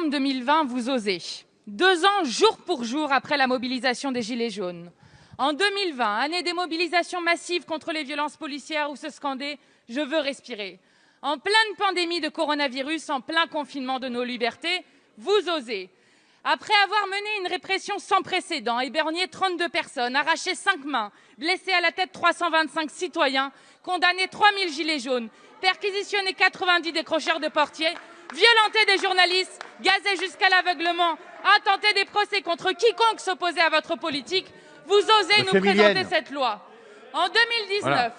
décembre 2020, vous osez. 2 ans, jour pour jour, après la mobilisation des Gilets jaunes. En 2020, année des mobilisations massives contre les violences policières où se scandait « Je veux respirer ». En pleine pandémie de coronavirus, en plein confinement de nos libertés, vous osez. Après avoir mené une répression sans précédent, ébergné 32 personnes, arraché 5 mains, blessé à la tête 325 citoyens, condamné 3000 gilets jaunes, perquisitionné 90 décrocheurs de portières, violenté des journalistes, gazé jusqu'à l'aveuglement, intenté des procès contre quiconque s'opposait à votre politique, vous osez nous présenter cette loi. En 2019,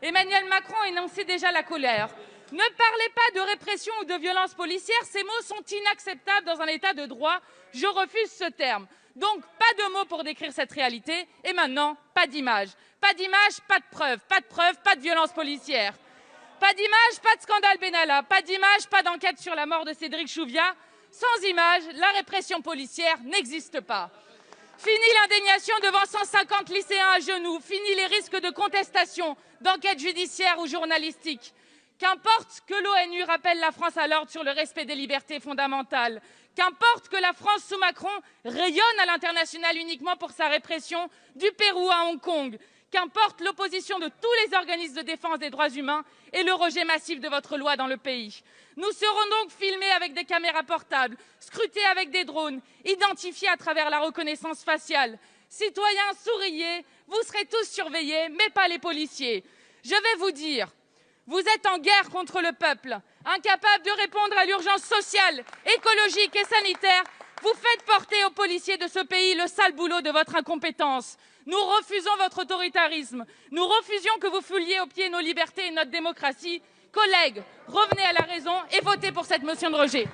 Emmanuel Macron énonçait déjà la colère. Ne parlez pas de répression ou de violence policière, ces mots sont inacceptables dans un état de droit. Je refuse ce terme. Donc, pas de mots pour décrire cette réalité. Et maintenant, pas d'image. Pas d'image, pas de preuves. Pas de preuves, pas de violence policière. Pas d'image, pas de scandale Benalla. Pas d'image, pas d'enquête sur la mort de Cédric Chouviat. Sans image, la répression policière n'existe pas. Fini l'indignation devant 150 lycéens à genoux. Fini les risques de contestation, d'enquête judiciaire ou journalistique. Qu'importe que l'ONU rappelle la France à l'ordre sur le respect des libertés fondamentales. Qu'importe que la France sous Macron rayonne à l'international uniquement pour sa répression du Pérou à Hong Kong. Qu'importe l'opposition de tous les organismes de défense des droits humains et le rejet massif de votre loi dans le pays. Nous serons donc filmés avec des caméras portables, scrutés avec des drones, identifiés à travers la reconnaissance faciale. Citoyens, souriez, vous serez tous surveillés, mais pas les policiers. Je vais vous dire, vous êtes en guerre contre le peuple, incapable de répondre à l'urgence sociale, écologique et sanitaire. Vous faites porter aux policiers de ce pays le sale boulot de votre incompétence. Nous refusons votre autoritarisme. Nous refusions que vous fouliez aux pieds nos libertés et notre démocratie. Collègues, revenez à la raison et votez pour cette motion de rejet.